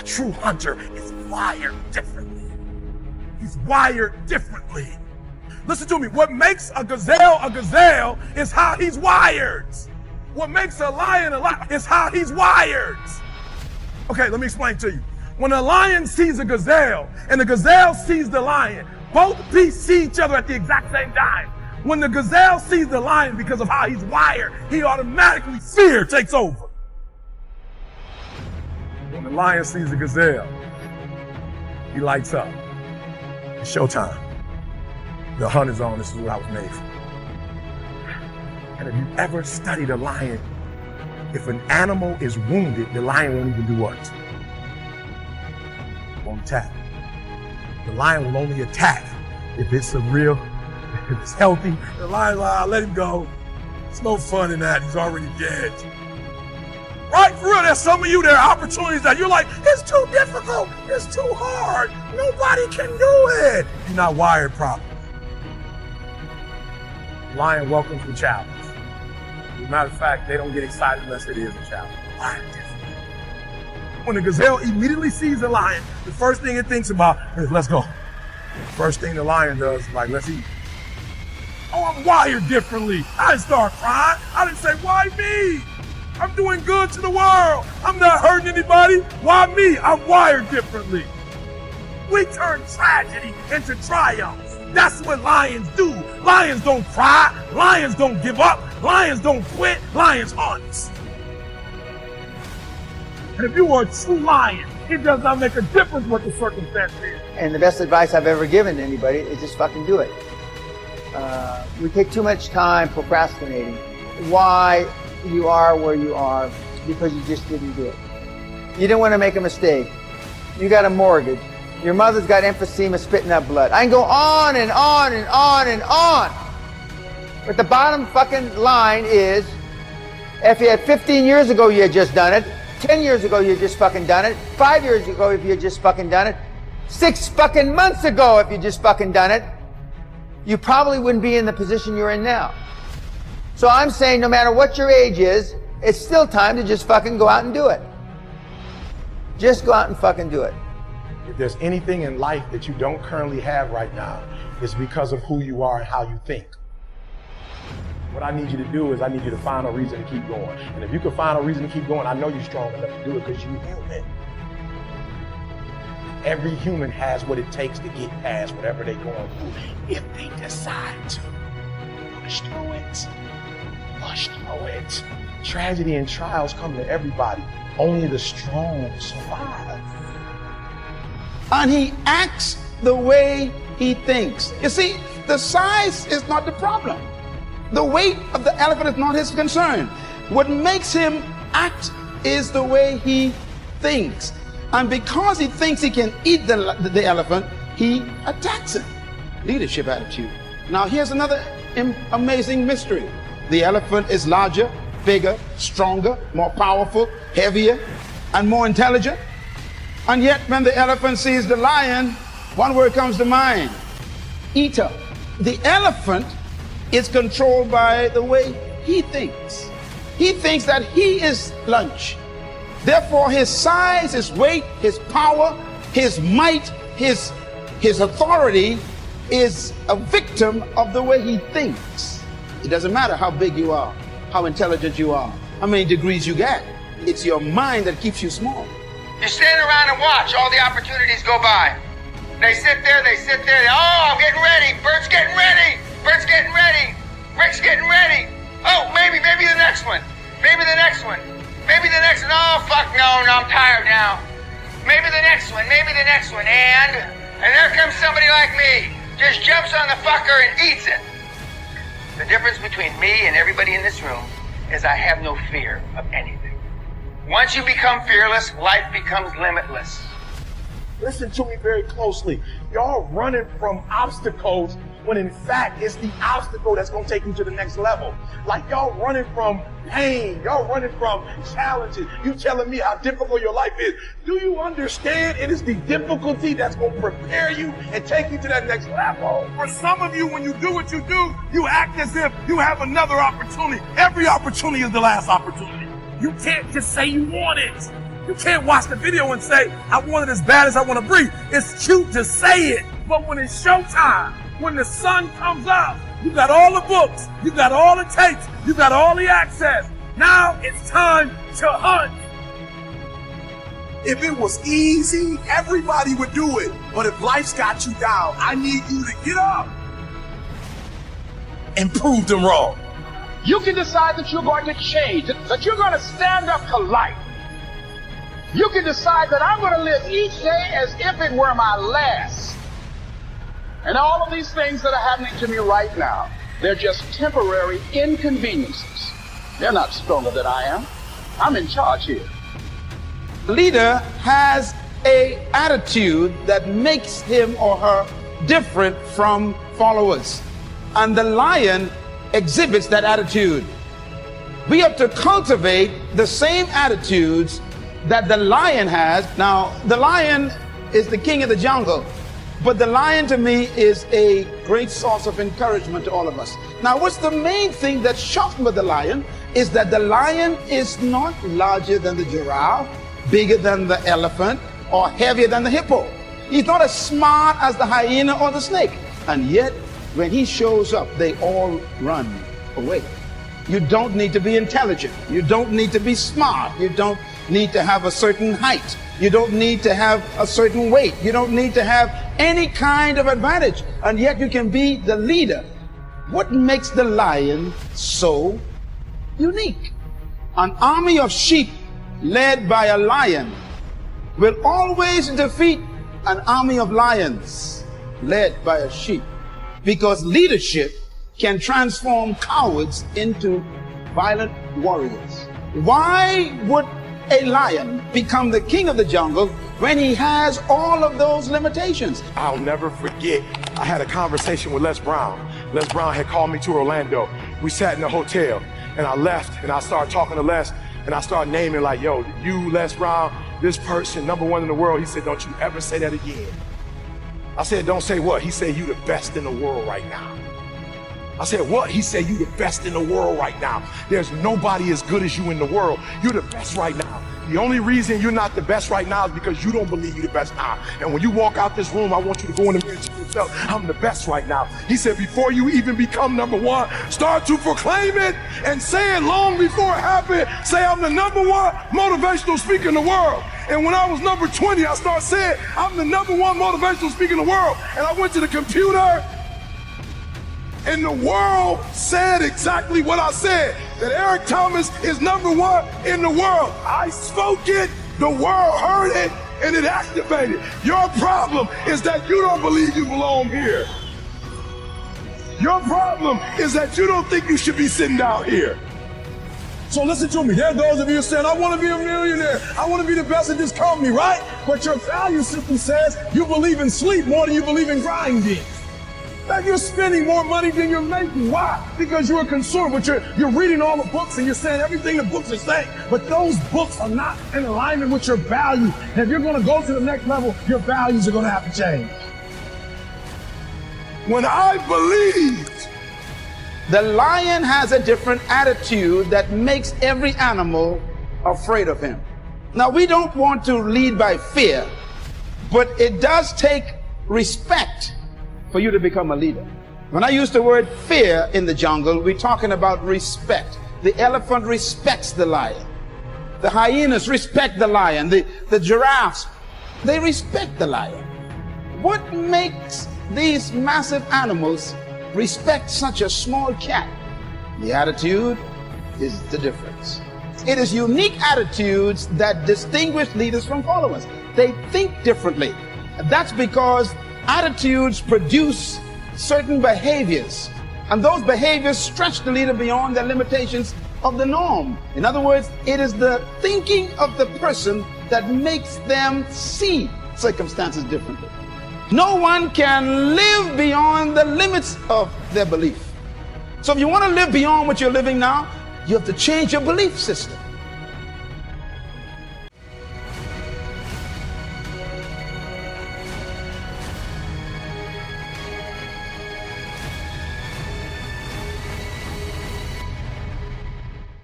A true hunter is wired differently. He's wired differently. Listen to me. What makes a gazelle is how he's wired. What makes a lion is how he's wired. Okay, let me explain to you. When a lion sees a gazelle and the gazelle sees the lion, both beasts see each other at the exact same time. When the gazelle sees the lion, because of how he's wired, he automatically, fear takes over. When the lion sees the gazelle, he lights up. It's showtime. The hunt is on. This is what I was made for. And if you ever studied a lion, if an animal is wounded, the lion won't even do what? Won't attack. The lion will only attack if it's if it's healthy. The lion, let him go. It's no fun in that. He's already dead. Right? For real, there's some of you, there are opportunities that you're like, it's too difficult. It's too hard. Nobody can do it. You're not wired properly. Lion welcomes the challenge. As a matter of fact, they don't get excited unless it is a challenge. Lion different. When the gazelle immediately sees the lion, the first thing it thinks about is, let's go. First thing the lion does is like, let's eat. Oh, I'm wired differently. I didn't start crying. I didn't say, why me? I'm doing good to the world. I'm not hurting anybody. Why me? I'm wired differently. We turn tragedy into triumph. That's what lions do. Lions don't cry. Lions don't give up. Lions don't quit. Lions hunt. And if you are a true lion, it does not make a difference what the circumstance is. And the best advice I've ever given to anybody is just fucking do it. We take too much time procrastinating. Why you are where you are because you just didn't do it. You didn't want to make a mistake. You got a mortgage. Your mother's got emphysema spitting up blood. I can go on and on and on and on. But the bottom fucking line is, if you had 15 years ago you had just done it, 10 years ago you had just fucking done it, 5 years ago if you had just fucking done it, 6 fucking months ago if you just fucking done it, you probably wouldn't be in the position you're in now. So I'm saying no matter what your age is, it's still time to just fucking go out and do it. Just go out and fucking do it. If there's anything in life that you don't currently have right now, it's because of who you are and how you think. What I need you to do is I need you to find a reason to keep going. And if you can find a reason to keep going, I know you're strong enough to do it because you're human. Every human has what it takes to get past whatever they're going through if they decide to. Push through it. Push through it. Tragedy and trials come to everybody. Only the strong survive. And he acts the way he thinks. You see, the size is not the problem. The weight of the elephant is not his concern. What makes him act is the way he thinks. And because he thinks he can eat the elephant, he attacks it. Leadership attitude. Now here's another amazing mystery. The elephant is larger, bigger, stronger, more powerful, heavier, and more intelligent. And yet when the elephant sees the lion, one word comes to mind: eater. The elephant is controlled by the way he thinks. He thinks that he is lunch. Therefore, his size, his weight, his power, his might, his authority is a victim of the way he thinks. It doesn't matter how big you are, how intelligent you are, how many degrees you get. It's your mind that keeps you small. You stand around and watch all the opportunities go by. They sit there, oh, I'm getting ready, Bert's getting ready, Bert's getting ready, Rick's getting ready. Oh, maybe the next one, maybe the next one. Maybe the next one. Oh, fuck, no, I'm tired now. Maybe the next one, and there comes somebody like me, just jumps on the fucker and eats it. The difference between me and everybody in this room is I have no fear of anything. Once you become fearless, life becomes limitless. Listen to me very closely. Y'all running from obstacles when in fact it's the obstacle that's going to take you to the next level. Like y'all running from pain, y'all running from challenges. You telling me how difficult your life is. Do you understand it is the difficulty that's going to prepare you and take you to that next level? For some of you, when you do what you do, you act as if you have another opportunity. Every opportunity is the last opportunity. You can't just say you want it. You can't watch the video and say, I want it as bad as I want to breathe. It's cute to say it, but when it's showtime, when the sun comes out, you got all the books, you got all the tapes, you got all the access. Now it's time to hunt. If it was easy, everybody would do it. But if life's got you down, I need you to get up and prove them wrong. You can decide that you're going to change, that you're going to stand up to life. You can decide that I'm going to live each day as if it were my last. And all of these things that are happening to me right now, they're just temporary inconveniences. They're not stronger than I am. I'm in charge here. The leader has an attitude that makes him or her different from followers. And the lion exhibits that attitude. We have to cultivate the same attitudes that the lion has. Now, the lion is the king of the jungle, but the lion to me is a great source of encouragement to all of us. Now, what's the main thing that shocked me with the lion is that the lion is not larger than the giraffe, bigger than the elephant, or heavier than the hippo. He's not as smart as the hyena or the snake. And yet, when he shows up, they all run away. You don't need to be intelligent. You don't need to be smart. You don't need to have a certain height. You don't need to have a certain weight. You don't need to have any kind of advantage. And yet you can be the leader. What makes the lion so unique? An army of sheep led by a lion will always defeat an army of lions led by a sheep, because leadership can transform cowards into violent warriors. Why would a lion become the king of the jungle when he has all of those limitations? I'll never forget, I had a conversation with Les Brown. Les Brown had called me to Orlando. We sat in a hotel, and I left, and I started talking to Les, and I started naming like, yo, you, Les Brown, this person, #1 in the world. He said, don't you ever say that again. I said, don't say what? He said, you the best in the world right now. I said, what? He said, you the best in the world right now. There's nobody as good as you in the world. You're the best right now. The only reason you're not the best right now is because you don't believe you're the best now. And when you walk out this room, I want you to go in the mirror to yourself, I'm the best right now. He said, before you even become #1, start to proclaim it and say it long before it happens. Say, I'm the #1 motivational speaker in the world. And when I was number 20, I started saying, I'm the #1 motivational speaker in the world. And I went to the computer, and the world said exactly what I said, that Eric Thomas is #1 in the world. I spoke it, the world heard it, and it activated. Your problem is that you don't believe you belong here. Your problem is that you don't think you should be sitting down here. So listen to me, there are those of you saying, I want to be a millionaire. I want to be the best at this company, right? But your value system says you believe in sleep more than you believe in grinding. That you're spending more money than you're making. Why? Because you're a consumer, but you're reading all the books and you're saying everything the books are saying, but those books are not in alignment with your value. And if you're going to go to the next level, your values are going to have to change. When I believed, the lion has a different attitude that makes every animal afraid of him. Now, we don't want to lead by fear, but it does take respect for you to become a leader. When I use the word fear in the jungle, we're talking about respect. The elephant respects the lion. The hyenas respect the lion. The giraffes, they respect the lion. What makes these massive animals respect such a small cat? The attitude is the difference. It is unique attitudes that distinguish leaders from followers. They think differently. That's because attitudes produce certain behaviors, and those behaviors stretch the leader beyond the limitations of the norm. In other words, it is the thinking of the person that makes them see circumstances differently. No one can live beyond the limits of their belief. So if you want to live beyond what you're living now, you have to change your belief system.